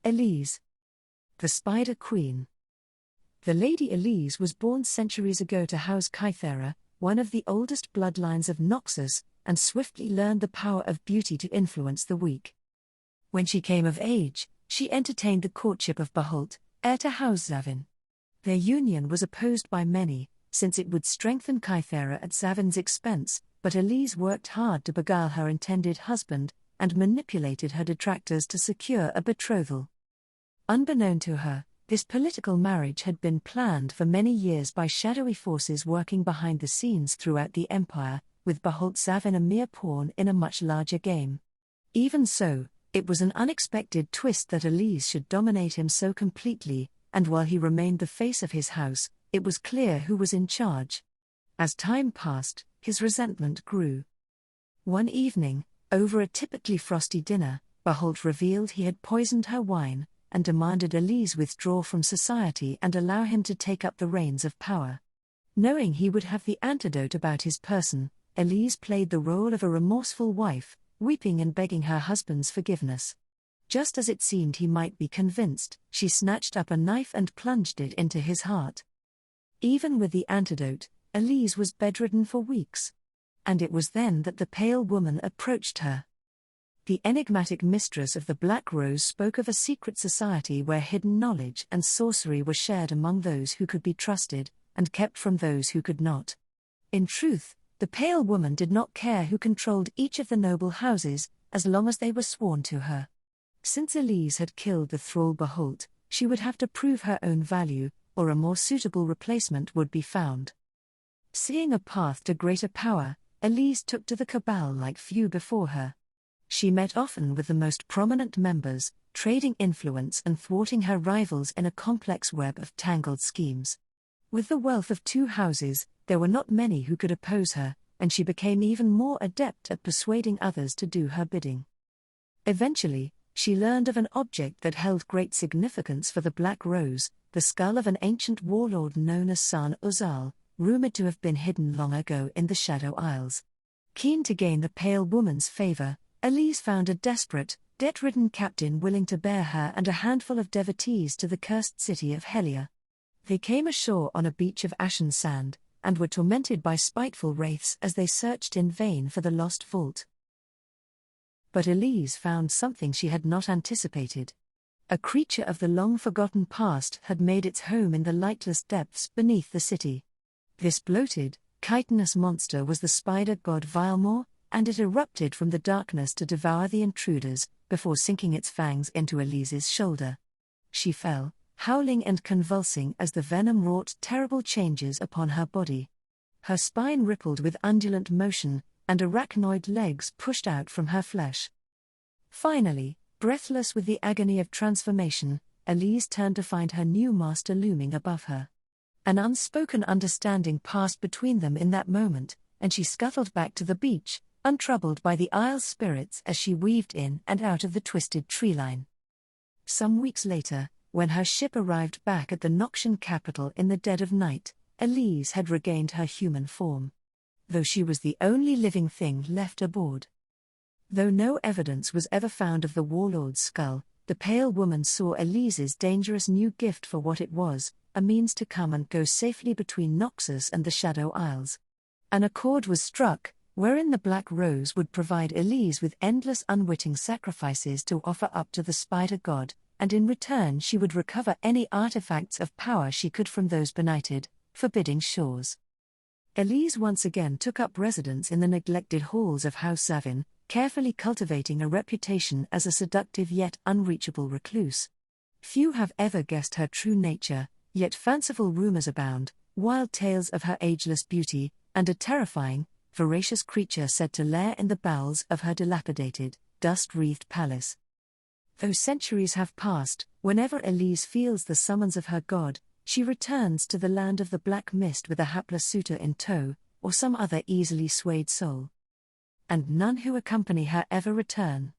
Elise, the Spider Queen. The Lady Elise was born centuries ago to House Kythera, one of the oldest bloodlines of Noxus, and swiftly learned the power of beauty to influence the weak. When she came of age, she entertained the courtship of Bahult, heir to House Zavin. Their union was opposed by many, since it would strengthen Kythera at Zavin's expense, but Elise worked hard to beguile her intended husband, and manipulated her detractors to secure a betrothal. Unbeknown to her, this political marriage had been planned for many years by shadowy forces working behind the scenes throughout the empire, with Bahult Zavin a mere pawn in a much larger game. Even so, it was an unexpected twist that Elise should dominate him so completely, and while he remained the face of his house, it was clear who was in charge. As time passed, his resentment grew. One evening, over a typically frosty dinner, Bahult revealed he had poisoned her wine, and demanded Elise withdraw from society and allow him to take up the reins of power. Knowing he would have the antidote about his person, Elise played the role of a remorseful wife, weeping and begging her husband's forgiveness. Just as it seemed he might be convinced, she snatched up a knife and plunged it into his heart. Even with the antidote, Elise was bedridden for weeks. And it was then that the pale woman approached her. The enigmatic mistress of the Black Rose spoke of a secret society where hidden knowledge and sorcery were shared among those who could be trusted, and kept from those who could not. In truth, the pale woman did not care who controlled each of the noble houses, as long as they were sworn to her. Since Elise had killed the thrall Bahult, she would have to prove her own value, or a more suitable replacement would be found. Seeing a path to greater power, Elise took to the cabal like few before her. She met often with the most prominent members, trading influence and thwarting her rivals in a complex web of tangled schemes. With the wealth of two houses, there were not many who could oppose her, and she became even more adept at persuading others to do her bidding. Eventually, she learned of an object that held great significance for the Black Rose, the skull of an ancient warlord known as San Uzal, rumored to have been hidden long ago in the Shadow Isles. Keen to gain the pale woman's favor, Elise found a desperate, debt-ridden captain willing to bear her and a handful of devotees to the cursed city of Helia. They came ashore on a beach of ashen sand, and were tormented by spiteful wraiths as they searched in vain for the lost vault. But Elise found something she had not anticipated. A creature of the long-forgotten past had made its home in the lightless depths beneath the city. This bloated, chitinous monster was the spider god Vilmor, and it erupted from the darkness to devour the intruders, before sinking its fangs into Elise's shoulder. She fell, howling and convulsing as the venom wrought terrible changes upon her body. Her spine rippled with undulant motion, and arachnoid legs pushed out from her flesh. Finally, breathless with the agony of transformation, Elise turned to find her new master looming above her. An unspoken understanding passed between them in that moment, and she scuttled back to the beach, untroubled by the Isle's spirits as she weaved in and out of the twisted treeline. Some weeks later, when her ship arrived back at the Noxian capital in the dead of night, Elise had regained her human form. Though she was the only living thing left aboard. Though no evidence was ever found of the warlord's skull, the pale woman saw Elise's dangerous new gift for what it was, a means to come and go safely between Noxus and the Shadow Isles. An accord was struck, wherein the Black Rose would provide Elise with endless unwitting sacrifices to offer up to the spider god, and in return she would recover any artifacts of power she could from those benighted, forbidding shores. Elise once again took up residence in the neglected halls of House Zavin, carefully cultivating a reputation as a seductive yet unreachable recluse. Few have ever guessed her true nature, yet fanciful rumors abound, wild tales of her ageless beauty, and a terrifying, voracious creature said to lair in the bowels of her dilapidated, dust-wreathed palace. Though centuries have passed, whenever Elise feels the summons of her god, she returns to the land of the black mist with a hapless suitor in tow, or some other easily swayed soul. And none who accompany her ever return.